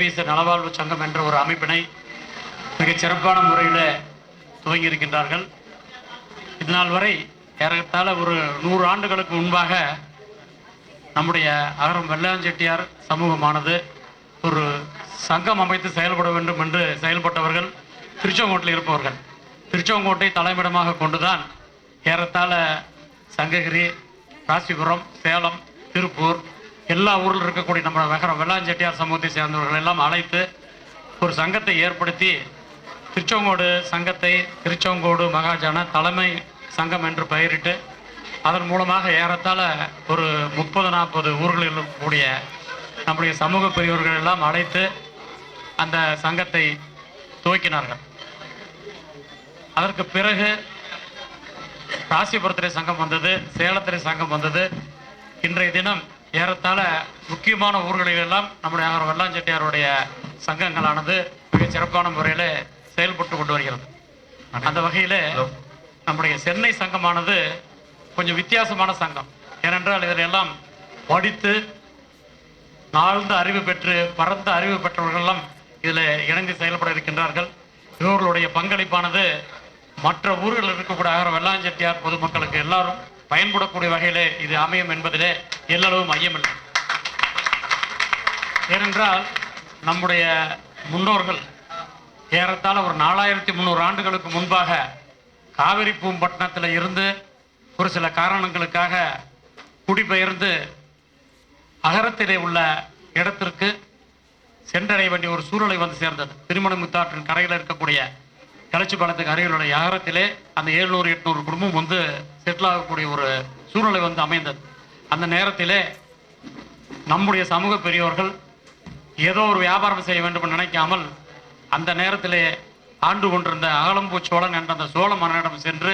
AVS நலவாழ்வு சங்கம் என்ற ஒரு அமைப்பினை மிகச் சிறப்பான முறையில் துவங்கி இருக்கின்றார்கள். இதனால் வரை ஏறத்தாழ ஒரு 100 ஆண்டுகளுக்கு முன்பாக நம்முடைய அகரம் வெள்ளையான் செட்டியார் சமூகமானது ஒரு சங்கம் அமைத்து செயல்பட வேண்டும் என்று செயல்பட்டவர்கள் திருச்செங்கோட்டில் இருப்பவர்கள். திருச்செங்கோட்டை தலைமையிடமாக கொண்டுதான் ஏறத்தாழ சங்ககிரி, ராசிபுரம், சேலம், திருப்பூர் எல்லா ஊரில் இருக்கக்கூடிய நம்ம அகரம் வெள்ளையான் செட்டியார் சமூகத்தை சேர்ந்தவர்கள் எல்லாம் அழைத்து ஒரு சங்கத்தை ஏற்படுத்தி திருச்செங்கோடு சங்கத்தை திருச்செங்கோடு மகாஜன தலைமை சங்கம் என்று பெயரிட்டு அதன் மூலமாக ஏறத்தாழ ஒரு 30-40 ஊர்களில் இருக்கக்கூடிய நம்முடைய சமூக பெரியவர்கள் எல்லாம் அழைத்து அந்த சங்கத்தை துவக்கினார்கள். அதற்கு பிறகு ராசிபுரத்திலே சங்கம் வந்தது, சேலத்திலே சங்கம் வந்தது. இன்றைய தினம் ஏறத்தாழ முக்கியமான ஊர்களிலெல்லாம் நம்முடைய அகரம் வெள்ளையான் செட்டியாருடைய சங்கங்களானது மிக சிறப்பான முறையில் செயல்பட்டு கொண்டு வருகிறது. அந்த வகையில் நம்முடைய சென்னை சங்கமானது கொஞ்சம் வித்தியாசமான சங்கம். ஏனென்றால் இதில் எல்லாம் படித்து நாழ்ந்த அறிவு பெற்று பரந்த அறிவு பெற்றவர்களெல்லாம் இதில் இணைந்து செயல்பட இருக்கின்றார்கள். இவர்களுடைய பங்களிப்பானது மற்ற ஊர்களில் இருக்கக்கூடிய அகரம் வெள்ளையான் செட்டியார் பொதுமக்களுக்கு எல்லாரும் பயன்படக்கூடிய வகையிலே இது அமையும் என்பதிலே எல்லளவும் ஐயமில்லை. ஏனென்றால் நம்முடைய முன்னோர்கள் ஏறத்தாழ ஒரு 4300 ஆண்டுகளுக்கு முன்பாக காவிரி பூம்பட்டினத்தில் இருந்து ஒரு சில காரணங்களுக்காக குடிபெயர்ந்து அகரத்திலே உள்ள இடத்திற்கு சென்றடைய வேண்டிய ஒரு சூழலை வந்து சேர்ந்தது. திருமணமுத்தாற்றின் கரையில் இருக்கக்கூடிய கிளச்சி பாலத்துக்கு அருகிலுடைய அகரத்திலே அந்த 700-800 குடும்பம் வந்து செட்டில் ஆகக்கூடிய ஒரு சூழ்நிலை வந்து அமைந்தது. அந்த நேரத்திலே நம்முடைய சமூக பெரியவர்கள் ஏதோ ஒரு வியாபாரம் செய்ய வேண்டும் என்று நினைக்காமல் அந்த நேரத்திலே ஆண்டு கொண்டிருந்த அகலம்பூ சோழன் என்ற அந்த சோழ மன்னனிடம் சென்று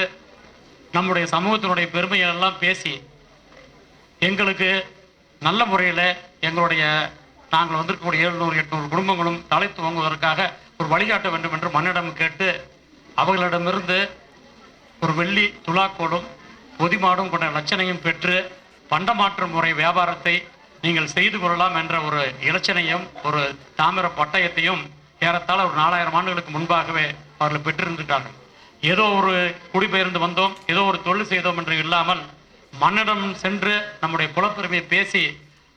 நம்முடைய சமூகத்தினுடைய பெருமையை எல்லாம் பேசி எங்களுக்கு நல்ல முறையில் எங்களுடைய நாங்கள் வந்திருக்கக்கூடிய 700-800 குடும்பங்களும் தலை துவங்குவதற்காக ஒரு வழிகாட்ட வேண்டும் என்று மன்னிடம் கேட்டு அவர்களிடமிருந்து ஒரு வெள்ளி துலாக்கோடும் பொதிமாடும் கொண்ட லட்சணையும் பெற்று பண்டமாற்று முறை வியாபாரத்தை நீங்கள் செய்து கொள்ளலாம் என்ற ஒரு இலச்சனையும் ஒரு தாமிர பட்டயத்தையும் ஏறத்தாழ ஒரு 4000 ஆண்டுகளுக்கு முன்பாகவே அவர்கள் பெற்றிருந்திருக்கார்கள். ஏதோ ஒரு குடிபெயர்ந்து வந்தோம், ஏதோ ஒரு தொழில் செய்தோம் என்று இல்லாமல் மன்னிடம் சென்று நம்முடைய குலப்பெருமையை பேசி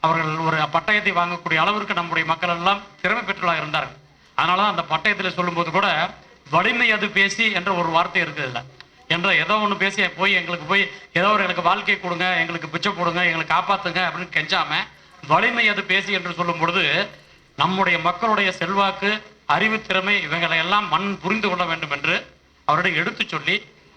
அவர்கள் ஒரு பட்டயத்தை வாங்கக்கூடிய அளவிற்கு நம்முடைய மக்கள் எல்லாம் திறமை பெற்றவர்களாக இருந்தார்கள். அதனால தான் அந்த பட்டயத்தில் சொல்லும்போது கூட வலிமை அது பேசி என்ற ஒரு வார்த்தை இருக்குதுல்ல என்ற ஏதோ ஒன்று பேசி போய் எங்களுக்கு போய் ஏதோ ஒரு எனக்கு வாழ்க்கை கொடுங்க, எங்களுக்கு பிச்சை போடுங்க, எங்களுக்கு காப்பாற்றுங்க அப்படின்னு கெஞ்சாம வலிமை அது பேசி என்று சொல்லும் பொழுது நம்முடைய மக்களுடைய செல்வாக்கு, அறிவு, திறமை இவைகளை எல்லாம் மண் புரிந்து கொள்ள வேண்டும் என்று அவரிடம் எடுத்து சொல்லி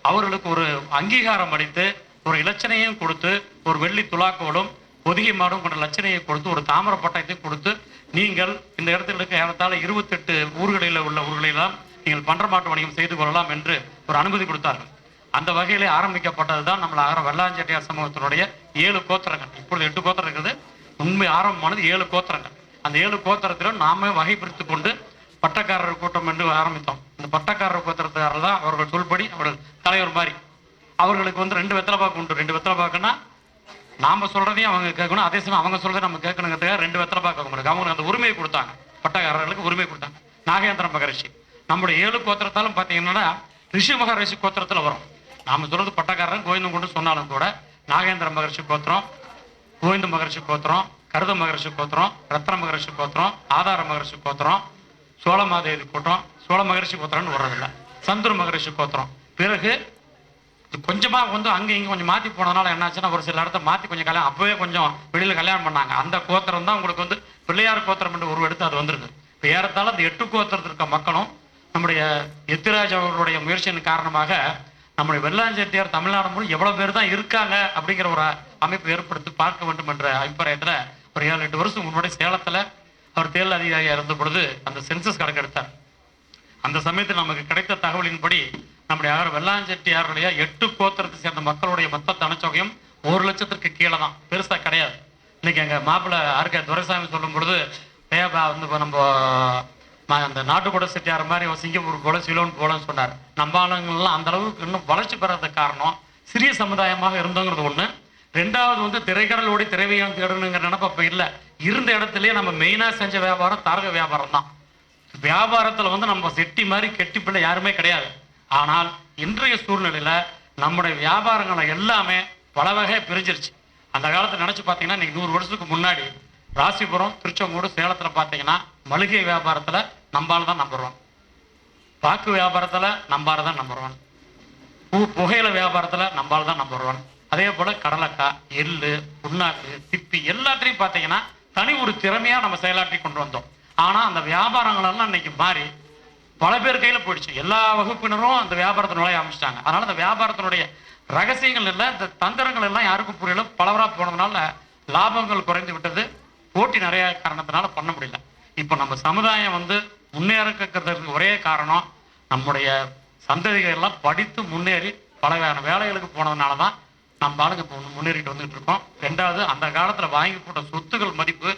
அவர்களுக்கு ஒரு அங்கீகாரம் அளித்து ஒரு இலச்சனையும் கொடுத்து ஒரு வெள்ளி துலாக்கோடும் பொதிகை மாடும் கொண்ட லட்சணையை கொடுத்து ஒரு தாமிர பட்டயத்தை கொடுத்து நீங்கள் இந்த இடத்தில் இருக்க ஏறத்தாழ 28 ஊர்களில் உள்ள ஊர்களெல்லாம் நீங்கள் பண்டமாட்டு வணிகம் செய்து கொள்ளலாம் என்று ஒரு அனுமதி கொடுத்தார்கள். அந்த வகையிலே ஆரம்பிக்கப்பட்டது தான் நம்மள அகரம் வெள்ளையான் செட்டியார் சமூகத்தினுடைய 7 கோத்திரங்கள். இப்பொழுது 8 கோத்திரம் இருக்குது. உண்மை ஆரம்பமானது 7 கோத்திரங்கள். அந்த 7 கோத்திரத்திலும் நாம வகை பிரித்து கொண்டு பட்டக்காரர் கூட்டம் என்று ஆரம்பித்தோம். இந்த பட்டக்காரர் கோத்திரத்தாரில் தான் அவர்கள் சொல்படி அவர்கள் தலைவர் மாதிரி அவர்களுக்கு வந்து 2 வெத்தலை பாக்கு உண்டு. 2 வெத்தலை பாக்குன்னா நாம சொல்றதையும் அவங்க கேட்கணும், அதே சமயம் அவங்க சொல்றதை நம்ம கேட்கணுங்கிறதுக்காக 2 வெத்தலை பாக்கு அவங்களுக்கு அந்த உரிமையை கொடுத்தாங்க. பட்டக்காரர்களுக்கு உரிமை கொடுத்தாங்க. நாகேந்திர மகரிஷி நம்முடைய 7 கோத்திரத்தாலும் பார்த்தீங்கன்னா ரிஷி மகரிஷி கோத்திரத்தில் வரும். நாம சொல்றது பட்டக்காரன் கோவிந்தம் கொண்டு சொன்னாலும் கூட நாகேந்திர மகரிஷி கோத்திரம், கோவிந்த மகரிஷி கோத்திரம், கருத மகரிஷி கோத்திரம், ரத்ன மகரிஷி கோத்திரம், ஆதார மகரிஷி கோத்திரம், சோழமாதேவி கோத்திரம், சோழ மகரிஷி கோத்திரம்னு வர்றதில்ல, சந்துரு மகரிஷி கோத்திரம். பிறகு கொஞ்சமாக வந்து அங்கே இங்கே கொஞ்சம் மாற்றி போனதுனால என்னாச்சுன்னா ஒரு சில இடத்த மாற்றி கொஞ்சம் கல்யாணம் அப்போவே கொஞ்சம் வெளியில் கல்யாணம் பண்ணாங்க. அந்த கோத்திரம் தான் உங்களுக்கு வந்து பிள்ளையார் கோத்திரம் என்று ஒரு எடுத்து அது வந்திருக்கு. இப்போ ஏறத்தாழ அந்த 8 கோத்திரத்தில் இருக்க மக்களும் நம்முடைய எத்திராஜ் அவர்களுடைய முயற்சியின் காரணமாக நம்முடைய வெள்ளையான் செட்டியார் தமிழ்நாடு முழு எவ்வளோ பேர் தான் இருக்காங்க அப்படிங்கிற ஒரு அமைப்பு ஏற்படுத்தி பார்க்க வேண்டும் என்ற அபிப்பிராயத்தில் ஒரு 7-8 வருஷம் முன்னாடி சேலத்தில் அவர் தேர்தல் அதிகாரியாக இருந்த பொழுது அந்த சென்சஸ் கணக்கெடுத்தார். அந்த சமயத்தில் நமக்கு கிடைத்த தகவலின்படி நம்முடைய அகரம் வெள்ளையான் செட்டியாருடைய 8 கோத்திரத்தை சேர்ந்த மக்களுடைய மொத்த தனச்சொகையும் 1 லட்சத்திற்கு கீழே தான், பெருசாக கிடையாது. இன்னைக்கு எங்கள் மாப்பிள்ளை ஆர்கே துரைசாமி சொல்லும் பொழுது வந்து நம்ம அந்த நாட்டுக்கூட செட்டியார் மாதிரி சிங்கப்பூர் போல சிலோன் போலன்னு சொன்னார். நம்ம ஆளுங்கள்லாம் அந்த அளவுக்கு இன்னும் வளர்ச்சி பெறதுக்கு காரணம் சிறிய சமுதாயமாக இருந்தோங்கிறது ஒன்று. 2வது வந்து திரைக்கடல் ஓடி திரைவையம் தேடணுங்கிற நினைப்பு அப்போ இல்லை. இருந்த இடத்துலயே நம்ம மெயினாக செஞ்ச வியாபாரம் தரக வியாபாரம் தான். வியாபாரத்தில் வந்து நம்ம செட்டி மாதிரி கெட்டி பிள்ளை யாருமே கிடையாது. ஆனால் இன்றைய சூழ்நிலையில் நம்முடைய வியாபாரங்களை எல்லாமே பல வகை பிரிஞ்சிருச்சு. அந்த காலத்தில் நினச்சி பார்த்தீங்கன்னா இன்னைக்கு 100 வருஷத்துக்கு முன்னாடி ராசிபுரம், திருச்செங்கோடு, சேலத்தில் பார்த்தீங்கன்னா மளிகை வியாபாரத்தில் நம்பால் தான் நம்பர் 1, பாக்கு வியாபாரத்தில் நம்பால் தான் நம்பர் 1, புகையில வியாபாரத்தில் நம்பால் தான் நம்பர் 1. அதே போல் கடலக்காய், எள்ளு, புண்ணாக்கு, திப்பி எல்லாத்தையும் பார்த்தீங்கன்னா தனி ஒரு திறமையாக நம்ம செயலாற்றி கொண்டு வந்தோம். ஆனால் அந்த வியாபாரங்களெல்லாம் இன்னைக்கு மாறி பல பேர் கையில் போயிடுச்சு. எல்லா வகுப்பினரும் அந்த வியாபாரத்தை நுழைய ஆரம்பிச்சிட்டாங்க. அதனால அந்த வியாபாரத்தினுடைய ரகசியங்கள் இல்லை, இந்த தந்திரங்கள் எல்லாம் யாருக்கும் புரியல. பலவராக போனதுனால லாபங்கள் குறைந்து விட்டது. போட்டி நிறைய காரணத்தினால பண்ண முடியல. இப்போ நம்ம சமுதாயம் வந்து முன்னேறக்கிறதுக்கு ஒரே காரணம் நம்முடைய சந்ததிகள் எல்லாம் படித்து முன்னேறி பல வகையான வேலைகளுக்கு போனதுனால தான் நம்ம ஆளுங்க இப்போ முன்னேறிட்டு வந்துட்டு இருக்கோம். ரெண்டாவது, அந்த காலத்தில் வாங்கி போட்ட சொத்துக்கள் மதிப்பு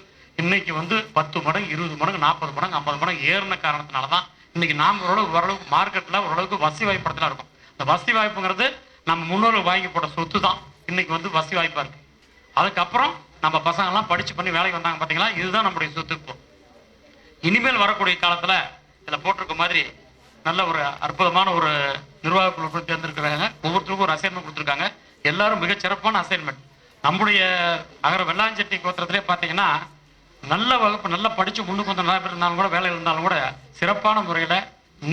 இன்னைக்கு வந்து 10 மடங்கு, 20 மடங்கு, 40 மடங்கு, 50 மடங்கு ஏறின காரணத்தினால தான் இன்னைக்கு நாம் ஓரளவுக்கு மார்க்கெட்டில் ஓரளவுக்கு வசதி வாய்ப்படத்தில் இருக்கும். இந்த வசதி வாய்ப்புங்கிறது நம்ம முன்னோர்கள் வாங்கி போட்ட சொத்து தான் இன்னைக்கு வந்து வசதி வாய்ப்பாக இருக்கு. அதுக்கப்புறம் நம்ம பசங்கள்லாம் படிச்சு பண்ணி வேலைக்கு வந்தாங்க பார்த்தீங்களா, இதுதான் நம்முடைய சொத்து. இப்போ இனிமேல் வரக்கூடிய காலத்தில் இதில் போட்டிருக்க மாதிரி நல்ல ஒரு அற்புதமான ஒரு நிர்வாக குழு தேர்ந்தெடுக்கிறாங்க. ஒவ்வொருத்தருக்கும் ஒரு அசைன்மெண்ட் கொடுத்துருக்காங்க. எல்லாரும் மிகச்சிறப்பான அசைன்மெண்ட். நம்முடைய அகர வெள்ளாஞ்செட்டி கோத்திரத்திலே பார்த்தீங்கன்னா நல்ல வகுப்பு, நல்லா படித்து முன்னுக்கு வந்து நிறைய பேர் இருந்தாலும் கூட, வேலையில் இருந்தாலும் கூட சிறப்பான முறையில்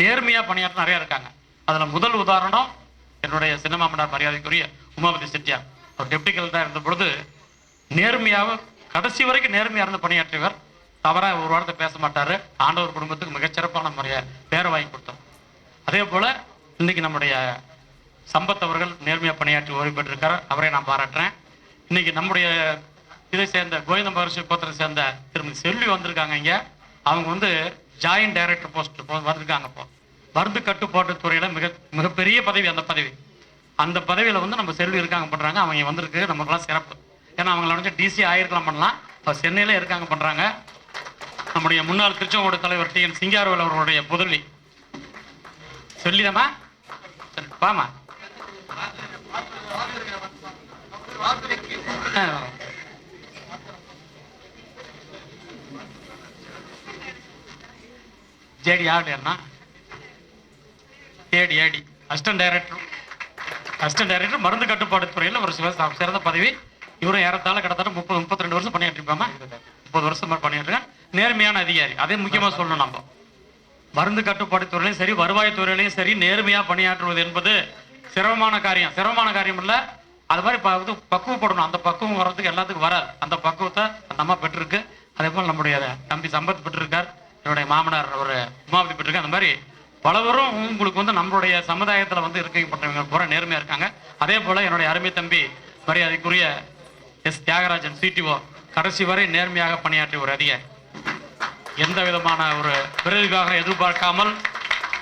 நேர்மையாக பணியாற்ற நிறையா இருக்காங்க. அதில் முதல் உதாரணம் என்னுடைய சின்னமாமனார் மரியாதைக்குரிய உமாபதி செட்டியார். அவர் டெப்டி கலெக்டராக இருந்த பொழுது நேர்மையாக கடைசி வரைக்கும் நேர்மையாக இருந்து பணியாற்றியவர். தவறாக ஒரு வாரத்தை பேச மாட்டார். ஆண்டவர் குடும்பத்துக்கு மிகச்சிறப்பான முறையை பேரை வாங்கி கொடுத்தார். அதே போல் இன்னைக்கு நம்முடைய சம்பத் அவர்கள் நேர்மையாக பணியாற்றி ஓய்வு பெற்றிருக்கார். அவரை நான் பாராட்டுறேன். இன்னைக்கு நம்முடைய இதை சேர்ந்த கோவிந்த மகர்ஷி கோத்திரத்தை சேர்ந்த திருமதி செல்வி வந்திருக்காங்க. இங்கே அவங்க வந்து ஜாயின்ட் டைரக்டர் போஸ்ட் வந்திருக்காங்க. இப்போ மருந்து கட்டுப்பாட்டு துறையில் மிகப்பெரிய பதவி. அந்த பதவியில் வந்து நம்ம செல்வி இருக்காங்க பண்ணுறாங்க. அவங்க வந்திருக்கு, நமக்குலாம் சிறப்பு. ஏன்னா அவங்கள நினச்சா டிசி ஆயிருக்கலாம் பண்ணலாம். இப்போ சென்னையில் இருக்காங்க பண்ணுறாங்க. நம்முடைய முன்னாள் திருச்செங்கோடு தலைவர் TN சிங்காரவேல் அவர்களுடைய புதல்வி சொல்லிதாமா பாமா ஜேடி யாருன்னா ஏடி அசிஸ்டன்ட் டைரக்டர் மருந்து கட்டுப்பாடு துறையில் ஒரு சிறந்த பதவி. இவரும் ஏறத்தாழ கிட்டத்தட்ட 30-32 வருஷம் பணியாற்றிருப்பாங்க. 30 வருஷம் பணியாற்றுறேன். நேர்மையான அதிகாரி. அதே முக்கியமாக சொல்லணும். நம்ம மருந்து கட்டுப்பாடு துறையிலையும் சரி, வருவாய் துறையிலையும் சரி, நேர்மையாக பணியாற்றுவது என்பது சிரமமான காரியம் இல்லை. அது மாதிரி பக்குவப்படணும். அந்த பக்குவம் வர்றதுக்கு எல்லாத்துக்கும் வராது. அந்த பக்குவத்தை அந்த அம்மா பெற்றிருக்கு. அதே போல் நம்முடைய தம்பி சம்பத் பெற்றிருக்கார். என்னுடைய மாமனார் ஒரு உமாவதி பெற்றிருக்கார். அந்த மாதிரி பலவரும் உங்களுக்கு வந்து நம்மளுடைய சமுதாயத்தில் வந்து இருக்கப்பட்டவங்க பூரா நேர்மையாக இருக்காங்க. அதே போல் என்னுடைய அருமை தம்பி மரியாதைக்குரிய எஸ் தியாகராஜன் CTO கடைசி வரை நேர்மையாக பணியாற்றிய ஒரு அதிகாரி. எந்த விதமான ஒரு பிறகுக்காக எதிர்பார்க்காமல்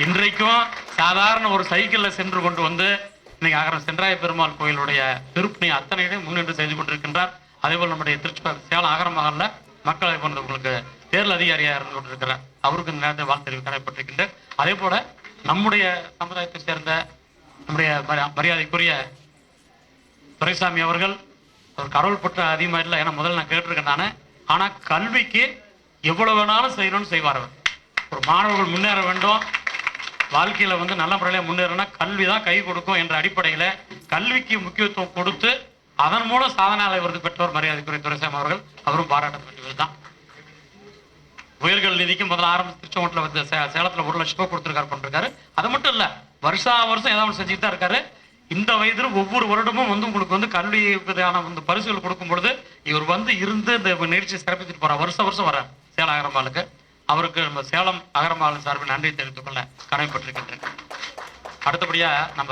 இன்றைக்கும் சாதாரண ஒரு சைக்கிளில் சென்று கொண்டு வந்து இன்னைக்கு அகரம் சென்றாய பெருமாள் கோயிலுடைய திருப்பணி அத்தனையும் முன்னின்று செய்து கொண்டிருக்கின்றார். அதேபோல் நம்முடைய சேலம் அகரம் மகளில் மக்களை கொண்டவங்களுக்கு தேர்தல் அதிகாரியாக இருந்து கொண்டிருக்கிறார். அவருக்கு இந்த நேரத்தில் வாழ்த்து தெரிவிக்க கடமைப்பட்டிருக்கின்றார். அதே போல நம்முடைய சமுதாயத்தை சேர்ந்த நம்முடைய மரியாதைக்குரிய துரைசாமி அவர்கள் அவர் கடவுள் பற்ற அதிகமாக இல்லை. ஏன்னா முதல்ல நான் கேட்டிருக்கேன் நான். ஆனால் கல்விக்கு எவ்வளவு வேணாலும் செய்யணும்னு செய்வார் அவர். ஒரு மாணவர்கள் முன்னேற வேண்டும், வாழ்க்கையில் வந்து நல்ல முறையில் முன்னேறனா கல்வி தான் கை கொடுக்கும் என்ற அடிப்படையில் கல்விக்கு முக்கியத்துவம் கொடுத்து அதன் மூலம் சாதனையாளர் விருது பெற்றவர் மரியாதைக்குரிய துரைசாமி அவர்கள். அவரும் பாராட்டப்பட்டவர் தான். உயர்கள் நிதிக்கு முதல்ல ஆரம்பிச்சு திருச்செங்கோட்டில் வந்து சேலத்தில் 1 லட்சம் ரூபாய் கொடுத்துருக்காரு பண்ணிருக்காரு. அது மட்டும் இல்லை, வருஷம் ஏதாவது செஞ்சுட்டு தான் இருக்காரு. இந்த வயதில் ஒவ்வொரு வருடமும் வந்து உங்களுக்கு வந்து கல்வியான வந்து பரிசுகள் கொடுக்கும் பொழுது இவர் வந்து இருந்து இந்த நிகழ்ச்சியை சிறப்பிச்சுட்டு போறார். வருஷம் வர சேலம் அகரமாலுக்கு. அவருக்கு நம்ம சேலம் அகரமாலின் சார்பில் நன்றி தெரிவித்துக் கொள்ள கடமைப்பட்டிருக்கின்றேன். அடுத்தபடியா நம்ம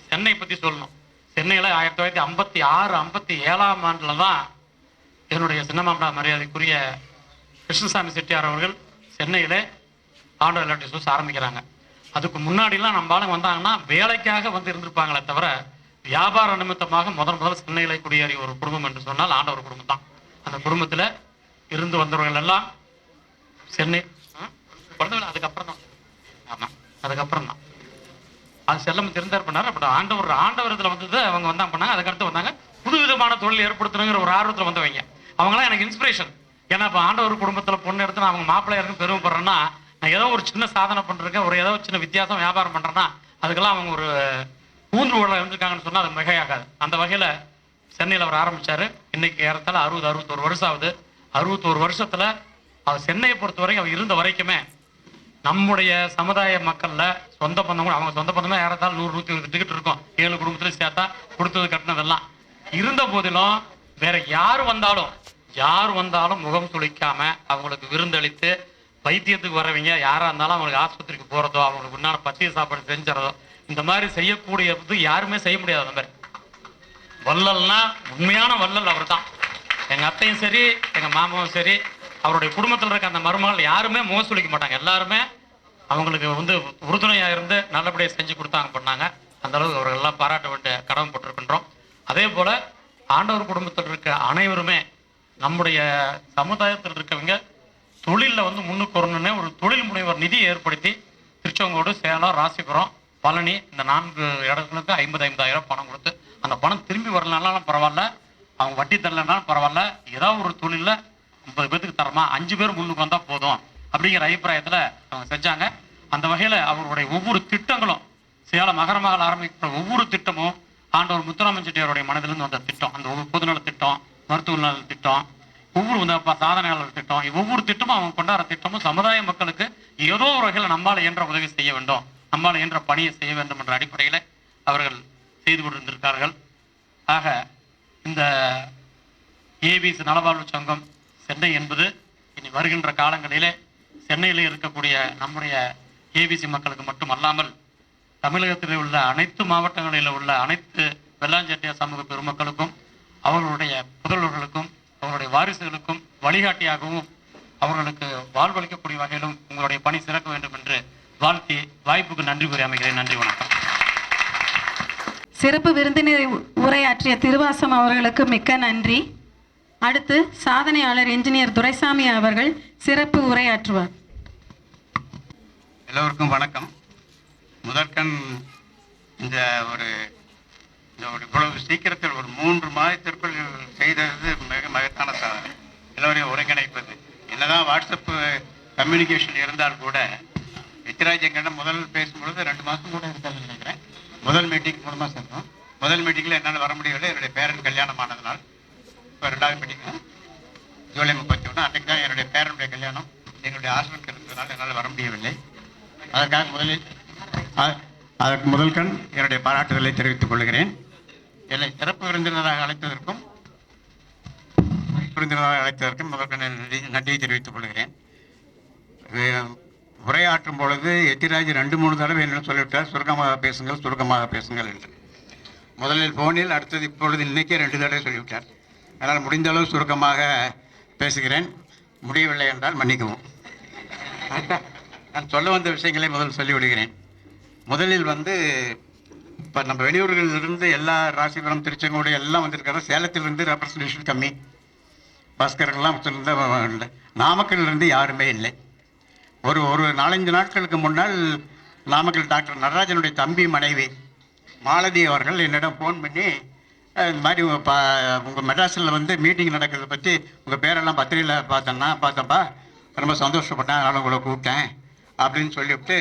சென்னை பத்தி சொல்லணும். சென்னையில 1956-57 ஆண்டுல தான் என்னுடைய சின்னமாமனா மரியாதைக்குரிய கிருஷ்ணசாமி செட்டியார் அவர்கள் சென்னையில ஆண்டோ எலக்ட்ரிக் சோர்ஸ் ஆரம்பிக்கிறாங்க. அதுக்கு முன்னாடிலாம் நம்ம ஆளுங்க வந்தாங்கன்னா வேலைக்காக வந்து இருந்திருப்பாங்களே தவிர வியாபார நிமித்தமாக முதல் சென்னையில குடியேறிய ஒரு குடும்பம் என்று சொன்னால் ஆண்டவர் குடும்பம் தான். அந்த குடும்பத்தில் இருந்து வந்தவர்கள் எல்லாம் சென்னை அதுக்கப்புறம் தான். ஆமாம், அதுக்கப்புறம் தான் அது செல்லம் தெரிந்தார் பண்ணார். அப்படி ஆண்டவர் இதில் வந்தது அவங்க பண்ணாங்க. அதுக்கடுத்து வந்தாங்க புது விதமான தொழில் ஏற்படுத்தணுங்கிற ஒரு ஆர்வத்தில் வந்தவங்க. அவங்களாம் எனக்கு இன்ஸ்பிரேஷன். ஏன்னா இப்போ ஆண்டவர் குடும்பத்தில் பொண்ணு எடுத்து நான் அவங்க மாப்பிள்ளையா இருக்கு பெருமைப்படுறேன்னா, நான் ஏதோ ஒரு சின்ன சாதனை பண்ணுறேன், ஒரு ஏதோ சின்ன வித்தியாசம் வியாபாரம் பண்ணுறேன்னா அதுக்கெல்லாம் அவங்க ஒரு ஊன்றுகோலில் இருந்திருக்காங்கன்னு சொன்னால் அது மிகையாகாது. அந்த வகையில் சென்னையில் அவர் ஆரம்பித்தார். இன்னைக்கு ஏறத்தாழ 61 வருஷம் ஆகுது. 61 வருஷத்தில் அவர் சென்னையை பொறுத்த வரைக்கும் அவர் இருந்த வரைக்குமே நம்முடைய சமுதாய மக்களில் சொந்த பந்தம் கூட, அவங்க சொந்த பந்தமே ஏறத்தாழ 100-120 டிக்கெட் இருக்கும், 7 குடும்பத்தில் சேர்த்தா கொடுத்தது கட்டினதெல்லாம் இருந்த போதிலும் வேற யார் வந்தாலும் முகம் சுளிக்காம அவங்களுக்கு விருந்தளித்து, வைத்தியத்துக்கு வரவங்க யாரா இருந்தாலும் அவங்களுக்கு ஆஸ்பத்திரிக்கு போறதோ, அவங்களுக்கு உண்டான பத்திய சாப்பாடு செஞ்சுறதோ, இந்த மாதிரி செய்யக்கூடியது யாருமே செய்ய முடியாது. அந்த மாதிரி வள்ளல்னா உண்மையான வள்ளல் அவர் தான். எங்க அத்தையும் சரி, எங்க மாமாவும் சரி, அவருடைய குடும்பத்தில் இருக்க அந்த மருமகள் யாருமே முகம் சுளிக்க மாட்டாங்க. எல்லாருமே அவங்களுக்கு உறுதுணையா இருந்து நல்லபடியாக செஞ்சு கொடுத்தாங்க, பண்ணாங்க. அந்த அளவுக்கு அவர்கள் எல்லாம் பாராட்ட வேண்டிய கடமைப்பட்டிருக்கின்றோம். அதே போல ஆண்டவர் குடும்பத்தில் இருக்க அனைவருமே நம்முடைய சமுதாயத்தில் இருக்கவங்க தொழிலில் முன்னுக்கு வரணுன்னே ஒரு தொழில் முனைவர் நிதியை ஏற்படுத்தி திருச்செங்கோடு, சேலம், ராசிபுரம், பழனி இந்த 4 இடங்களுக்கு 50,000 பணம் கொடுத்து, அந்த பணம் திரும்பி வரலனாலும் பரவாயில்ல, அவங்க வட்டி தரலனாலும் பரவாயில்ல, ஏதாவது ஒரு தொழிலில் 50 பேருக்கு தரமா, 5 பேர் முன்னுக்கு வந்தால் போதும் அப்படிங்கிற அபிப்பிராயத்தில் அவங்க செஞ்சாங்க. அந்த வகையில் அவர்களுடைய ஒவ்வொரு திட்டங்களும், சேலம் மகரமகள் ஆரம்பிக்கிற ஒவ்வொரு திட்டமும் ஆண்டவர் முத்துராமன் செட்டியாருடைய மனதிலிருந்து வந்த திட்டம். அந்த பொதுநல திட்டம், மருத்துவ நல திட்டம், ஒவ்வொரு சாதனையாளர் திட்டம், ஒவ்வொரு திட்டமும் அவங்க கொண்டாடுற திட்டமும் சமுதாய மக்களுக்கு ஏதோ ஒரு வகையில் நம்மால் இயன்ற உதவி செய்ய வேண்டும், நம்மால் இயன்ற பணியை செய்ய வேண்டும் என்ற அடிப்படையில் அவர்கள் செய்து கொண்டிருந்திருக்கார்கள். ஆக இந்த ஏபிசி நலவாழ்வு சங்கம் சென்னை என்பது இனி வருகின்ற காலங்களிலே சென்னையில் இருக்கக்கூடிய நம்முடைய ஏபிசி மக்களுக்கு மட்டுமல்லாமல் தமிழகத்தில் உள்ள அனைத்து மாவட்டங்களில் உள்ள அனைத்து வெள்ளாஞ்செட்டியார் சமூக பெருமக்களுக்கும், அவர்களுடைய புதல்வர்களுக்கும், அவருடைய வாரிசுகளுக்கும் வழிகாட்டியாகவும் அவர்களுக்கு வாழ்வளிக்கக்கூடிய வகையிலும் உங்களுடைய பணி சிறக்க வேண்டும் என்று வாழ்த்தி வாய்ப்புக்கு நன்றி கூறி அமைகிறேன். நன்றி, வணக்கம். சிறப்பு விருந்தினர் உரையாற்றிய திருவாசம் அவர்களுக்கு மிக்க நன்றி. அடுத்து சாதனையாளர் இன்ஜினியர் துரைசாமி அவர்கள் சிறப்பு உரையாற்றுவார். எல்லோருக்கும் வணக்கம். முதற்கண் இந்த ஒரு இவ்வளவு சீக்கிரத்தில் ஒரு 3 மாதத்திற்குள் செய்தது மிக மகத்தான சாதனை. எல்லோரையும் ஒருங்கிணைப்பது, என்னதான் வாட்ஸ்அப் கம்யூனிகேஷன் இருந்தால் கூட, வித்ராஜங்கன்னு முதல் பேசும்பொழுது 2 மாதம் கூட இருக்காதுன்னு நினைக்கிறேன். முதல் மீட்டிங் 3 மாதம் இருக்கும். முதல் மீட்டிங்கில் என்னால் வர முடியவில்லை, என்னுடைய பேரன் கல்யாணம் ஆனதுனால். இப்போ 2வது மீட்டிங் ஜூலை 31, அன்றைக்கு தான் என்னுடைய பேரனுடைய கல்யாணம். எங்களுடைய ஹாஸ்பிட்டல் இருந்ததுனால என்னால் வர முடியவில்லை. அதற்கு முதல் கண் என்னுடைய பாராட்டுதலை தெரிவித்துக் கொள்கிறேன். என்னை சிறப்பு விருந்தினராக அழைத்ததற்கும் முதற்கண் நன்றியை தெரிவித்துக் கொள்கிறேன். உரையாற்றும் பொழுது எத்திராஜ் 2-3 தடவை என்ன சொல்லிவிட்டார், சுருக்கமாக பேசுங்கள் என்று. முதலில் போனில், அடுத்தது இப்பொழுது இன்னைக்கே 2 தடவை சொல்லிவிட்டார். அதனால் முடிந்த அளவு சுருக்கமாக பேசுகிறேன். முடியவில்லை என்றால் மன்னிக்கவும். நான் சொல்ல வந்த விஷயங்களை முதல் சொல்லிவிடுகிறேன். முதலில் இப்போ நம்ம வெளியூர்களிலிருந்து எல்லா ராசிபுரம், திருச்செங்கோடு எல்லாம் வந்திருக்காங்க. சேலத்திலிருந்து ரெப்ரசன்டேஷன் கம்மி, பாஸ்கரெல்லாம் இல்லை. நாமக்கல்லிருந்து யாருமே இல்லை. ஒரு 4-5 நாட்களுக்கு முன்னால் நாமக்கல் டாக்டர் நடராஜனுடைய தம்பி மனைவி மாலதி அவர்கள் என்னிடம் ஃபோன் பண்ணி, இந்த மாதிரி உங்கள் மெட்ராஸில் மீட்டிங் நடக்கிறத பற்றி உங்கள் பேரெல்லாம் பத்திரிகையில் பார்த்தப்பா, ரொம்ப சந்தோஷப்பட்டேன், அதனால் உங்களை கூப்பிட்டேன் அப்படின்னு சொல்லிவிட்டு,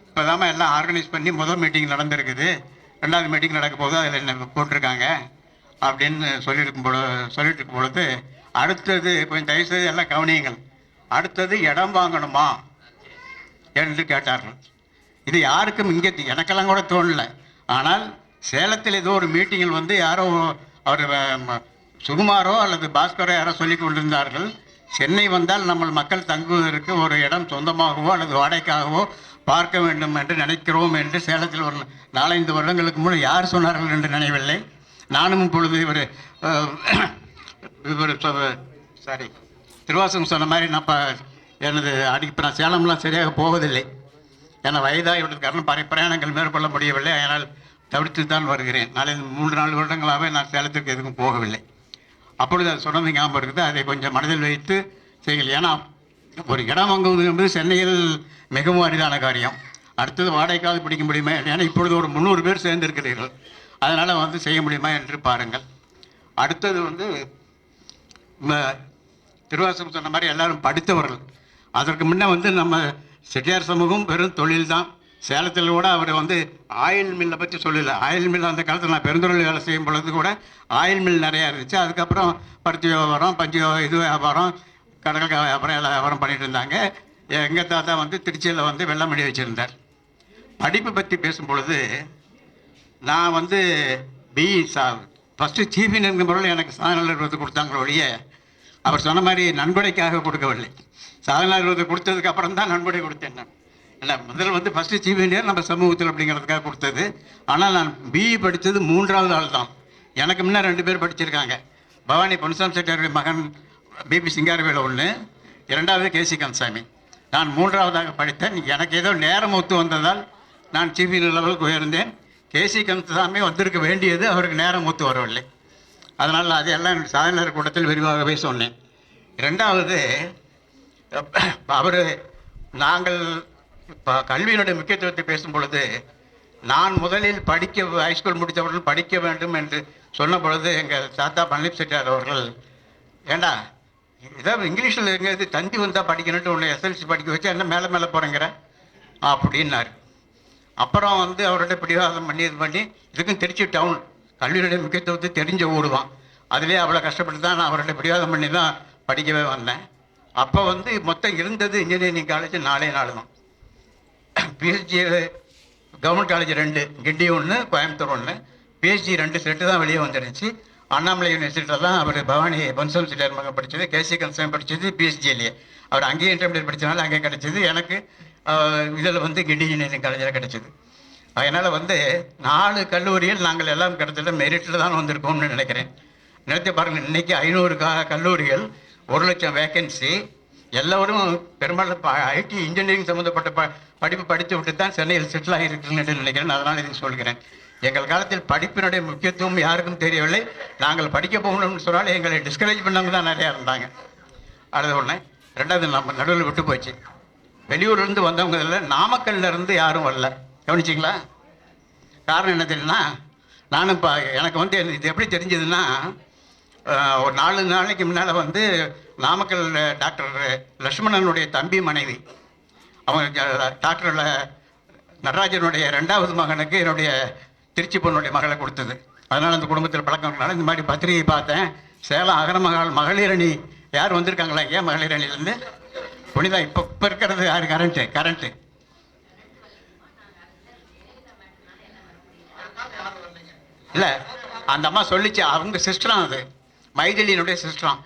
இப்போ தான் எல்லாம் ஆர்கனைஸ் பண்ணி முதல் மீட்டிங் நடந்திருக்குது, 2வது மீட்டிங் நடக்க போது அதில் என்ன போட்டிருக்காங்க அப்படின்னு சொல்லிட்டு இருக்கும் பொழுது, அடுத்தது கொஞ்சம் தயவுசெய்து எல்லாம் கவனியுங்கள், அடுத்தது இடம் வாங்கணுமா என்று கேட்டார்கள். இது யாருக்கும் இங்கே எனக்கெல்லாம் கூட தோணலை. ஆனால் சேலத்தில் ஏதோ ஒரு மீட்டிங்கில் யாரோ அவர் சுகுமாரோ அல்லது பாஸ்கரோ யாரோ சொல்லி கொண்டிருந்தார்கள், சென்னை வந்தால் நம்ம மக்கள் தங்குவதற்கு ஒரு இடம் சொந்தமாகவோ அல்லது வாடகைக்காகவோ பார்க்க வேண்டும் என்று நினைக்கிறோம் என்று சேலத்தில் ஒரு 4-5 வருடங்களுக்கு முன் யார் சொன்னார்கள் என்று நினைவில்லை. நானும் இப்பொழுது இவர் திருவாசகம் சொன்ன மாதிரி இப்போ நான் சேலம்லாம் சரியாக போவதில்லை. ஏன்னா வயதாக இவருக்கு காரணம் பிரயாணங்கள் மேற்கொள்ள முடியவில்லை. அதனால் தவிர்த்து தான் வருகிறேன். 3-4 வருடங்களாகவே நான் சேலத்திற்கு எதுக்கும் போகவில்லை. அப்பொழுது அது சொன்னது ஞாபகம் இருக்குது. அதை கொஞ்சம் மனதில் வைத்து செய்யலை. ஏன்னா ஒரு இடம் வாங்குவது என்பது சென்னையில் மிகவும் அரிதான காரியம். அடுத்தது வாடகைக்காவது பிடிக்க முடியுமா? ஏன்னா இப்பொழுது ஒரு 300 பேர் சேர்ந்திருக்கிறீர்கள், அதனால் செய்ய முடியுமா என்று பாருங்கள். அடுத்தது திருவாசகம் சொன்ன மாதிரி எல்லாரும் படித்தவர்கள். அதற்கு முன்ன வந்து நம்ம செட்டியார் சமூகம் வெறும் தொழில் தான். சேலத்தில் கூட அவர் வந்து ஆயில் மில்லை பற்றி சொல்லலை. ஆயில் மில் அந்த காலத்தில் நான் பெருந்தொழில் வேலை செய்யும் பொழுது கூட ஆயில் மில் நிறையா இருந்துச்சு. அதுக்கப்புறம் பருத்தி வியாபாரம், பஞ்சு இது வியாபாரம், கடல் வியாபாரம் எல்லாம் வியாபாரம் பண்ணிகிட்டு இருந்தாங்க. எங்கள் தாத்தா வந்து திருச்சியில் வந்து வெள்ளமணி வச்சுருந்தார். படிப்பு பற்றி பேசும் பொழுது நான் வந்து பிஇ ஃபஸ்ட்டு சீஃப் இன்ஜினியரிங் பொருள் எனக்கு சாதனையாளர் விருது கொடுத்தாங்களோ ஒழிய அவர் சொன்ன மாதிரி நன்கொடைக்காக கொடுக்கவில்லை. சாதனையாளர் விருது கொடுத்ததுக்கு அப்புறம் தான் நன்கொடை கொடுத்தேன். நான் இல்லை, முதல்ல வந்து ஃபஸ்ட்டு சீஃப் இன்ஜினியர் நம்ம சமூகத்தில் அப்படிங்கிறதுக்காக கொடுத்தது. ஆனால் நான் பிஇ படித்தது 3வது ஆள் தான். எனக்கு முன்னே 2 பேர் படிச்சிருக்காங்க. பவானி பொன்சாமி செட்டியாருடைய மகன் பிபி சிங்காரவேலு ஒன்று, 2வது கேசி கந்தசாமி. நான் 3வதாக படித்தேன். எனக்கு ஏதோ நேரம் ஒத்து வந்ததால் நான் சீஃப் இன்ஜினியர் லெவலுக்கு உயர்ந்தேன். கேசி கந்தசாமி வந்திருக்க வேண்டியது, அவருக்கு நேரம் ஒத்து வரவில்லை. அதனால் அதையெல்லாம் சாதனையாளர் கூட்டத்தில் விரிவாகவே சொன்னேன். 2வது, அவர் நாங்கள் இப்போ கல்வியினுடைய முக்கியத்துவத்தை பேசும் பொழுது நான் முதலில் படிக்க ஹைஸ்கூல் முடித்தவர்கள் படிக்க வேண்டும் என்று சொன்ன பொழுது எங்கள் தாத்தா பழனி செட்டியார் அவர்கள், ஏண்டா ஏதாவது இங்கிலீஷில் எங்கேயாவது தந்தி வந்தால் படிக்கணுன்ட்டு உன்னை எஸ்எல்சி படிக்க வச்சு என்ன மேலே மேலே போகிறேங்கிற அப்படின்னாரு. அப்புறம் வந்து அவர்கிட்ட பிடிவாதம் பண்ணி இது பண்ணி இதுக்கும் திருச்சி டவுன் கல்வியுடைய முக்கியத்துவத்தை தெரிஞ்ச ஊர் தான். அதுலேயே அவ்வளோ கஷ்டப்பட்டு தான் நான் அவர்கிட்ட பிடிவாதம் பண்ணி தான் படிக்கவே வந்தேன். அப்போ வந்து மொத்தம் இருந்தது இன்ஜினியரிங் காலேஜ் 4 தான். பிஹெச்டி கவர்மெண்ட் காலேஜ் 2, கிண்டி 1, கோயம்புத்தூர் 1, பிஹெச்டி 2 செட்டு தான் வெளியே வந்துருச்சு. அண்ணாமலை யூனிவர்சிட்டியில் தான் அவர் பவானி பொன்சாமி செட்டியார் மகன் படித்தது, கேசி கந்தசாமி படித்தது பிஹெச்டியிலேயே. அவர் அங்கேயே இன்டர்மீடியட் படித்தனால அங்கே கிடச்சிது. எனக்கு இதில் வந்து கிண்டி இன்ஜினியரிங் காலேஜில் கிடச்சிது. அதனால் வந்து 4 கல்லூரியில் நாங்கள் எல்லாம் கிட்டத்தட்ட மெரிட்டில் தான் வந்திருக்கோம்னு நினைக்கிறேன். நினைத்து பாருங்கள், இன்றைக்கி 500 கல்லூரிகள், 1,00,000 வேக்கன்சி. எல்லோரும் பெரும்பாலும் ஐடி இன்ஜினியரிங் சம்மந்தப்பட்ட படிப்பு படித்து விட்டு தான் சென்னையில் செட்டில் ஆகியிருக்குன்னு நினைக்கிறேன். அதனால் இதை சொல்கிறேன். எங்கள் காலத்தில் படிப்பினுடைய முக்கியத்துவம் யாருக்கும் தெரியவில்லை. நாங்கள் படிக்க போகணும்னு சொன்னால் எங்களை டிஸ்கரேஜ் பண்ணவங்க தான் நிறையா இருந்தாங்க. அடுத்த ஒன்று. 2வது, நம்ம நடுவில் விட்டு போச்சு. வெளியூர்லேருந்து வந்தவங்க இல்லை, நாமக்கல்லேருந்து யாரும் வரல. கவனிச்சிங்களா? காரணம் என்ன தெரியுன்னா, நானும் இப்போ எனக்கு வந்து இது எப்படி தெரிஞ்சதுன்னா, ஒரு 4 நாளைக்கு முன்னால் வந்து நாமக்கல் டாக்டர் லட்சுமணனுடைய தம்பி மனைவி, அவங்க டாக்டர் நடராஜனுடைய 2வது மகனுக்கு என்னுடைய திருச்சி பொண்ணுடைய மகளை கொடுத்தது. அதனால் அந்த குடும்பத்தில் பழக்கம்னால இந்த மாதிரி பத்திரிகை பார்த்தேன். சேலம் அகரமகால் மகளிரணி யார் வந்திருக்காங்களா? ஏன் மகளிரணிலேருந்து புனிதா இப்போ இருக்கிறது யார்? கரண்ட்டு இல்லை, அந்த அம்மா சொல்லிச்சு. அவங்க சிஸ்டராம், அது மைதிலியினுடைய சிஸ்டராம்.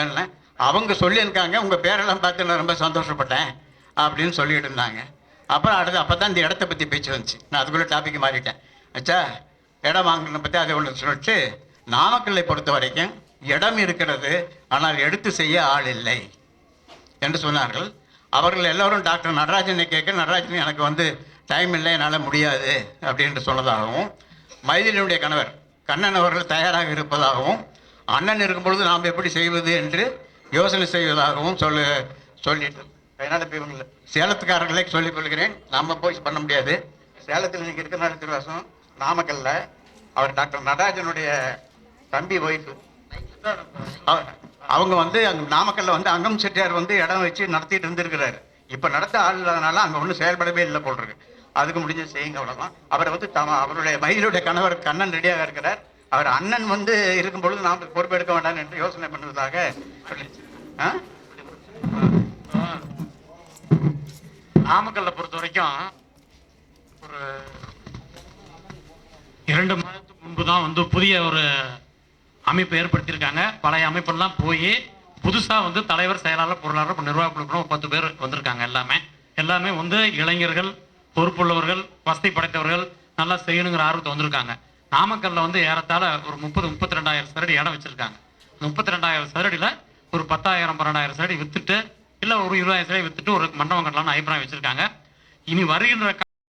ஏன்ல அவங்க சொல்லியிருக்காங்க, உங்கள் பேரெல்லாம் பார்த்து நான் ரொம்ப சந்தோஷப்பட்டேன் அப்படின்னு சொல்லிட்டு இருந்தாங்க. அப்புறம் அப்போ தான் இந்த இடத்த பற்றி பேச்சு வந்துச்சு. நான் அதுக்குள்ளே டாபிக் மாறிட்டேன். ஆச்சா, இடம் வாங்கின பற்றி அதை ஒன்று சொல்லிட்டு, நாமக்கல்லை பொறுத்த வரைக்கும் இடம் இருக்கிறது, ஆனால் எடுத்து செய்ய ஆள் இல்லை என்று சொன்னார்கள். அவர்கள் எல்லோரும் டாக்டர் நடராஜனை கேட்க, நடராஜன் எனக்கு வந்து டைம் இல்லை, என்னால் முடியாது அப்படின்ட்டு சொன்னதாகவும், மைதிலினுடைய கணவர் கண்ணன் அவர்கள் தயாராக இருப்பதாகவும், அண்ணன் இருக்கும் பொழுது நாம் எப்படி செய்வது என்று யோசனை செய்வதாகவும் சொல்லிட்டு, அதனால் இப்போ இவங்க சேலத்துக்காரர்களே சொல்லிக் கொள்கிறேன், நாம் போய் பண்ண முடியாது. சேலத்தில் இன்றைக்கி இருக்கிற திருவாசம் நாமக்கல்ல அவர் டாக்டர் நடராஜனுடைய தம்பி ஒய்ஃபு, அவங்க வந்து அங்கே நாமக்கல்ல வந்து அங்கம் செட்டியார் வந்து இடம் வச்சு நடத்திட்டு இருந்திருக்கிறாரு. இப்போ நடத்த ஆள் இல்லாதனால அங்கே ஒன்றும் செயல்படவே இல்லை போல். அதுக்கு முடிஞ்ச செய்யுங்க, அவ்வளோதான். அவரை வந்து அவருடைய மயிலுடைய கணவர் கண்ணன் ரெடியாக இருக்கிறார். அவர் அண்ணன் வந்து இருக்கும் பொழுது நாம் பொறுப்பெடுக்க வேண்டாம் என்று யோசனை பண்ணுவதாக சொல்லிச்சு. நாமக்கல்லை பொறுத்த வரைக்கும் ஒரு 2 மாதத்துக்கு முன்பு தான் வந்து புதிய ஒரு அமைப்பு ஏற்படுத்தியிருக்காங்க. பழைய அமைப்பெல்லாம் போய் புதுசாக வந்து தலைவர், செயலாளர், பொருளாளர், நிர்வாக குழுக்களும் 10 பேர் வந்திருக்காங்க. எல்லாமே வந்து இளைஞர்கள், பொறுப்புள்ளவர்கள், வசதி படைத்தவர்கள், நல்லா செய்யணுங்கிற ஆர்வத்தை வந்திருக்காங்க. நாமக்கல்ல வந்து ஏறத்தாழ ஒரு 32,000 சதுரடி இடம் வச்சிருக்காங்க. 32,000 சதுரடியில் ஒரு 10,000 12,000 சதுரடி வித்துட்டு, இல்லை ஒரு 20,000 சதுரடி வித்துட்டு ஒரு மண்டபம் கட்டலாம்னு அபிப்பிராயம் வச்சிருக்காங்க. இனி வருகின்ற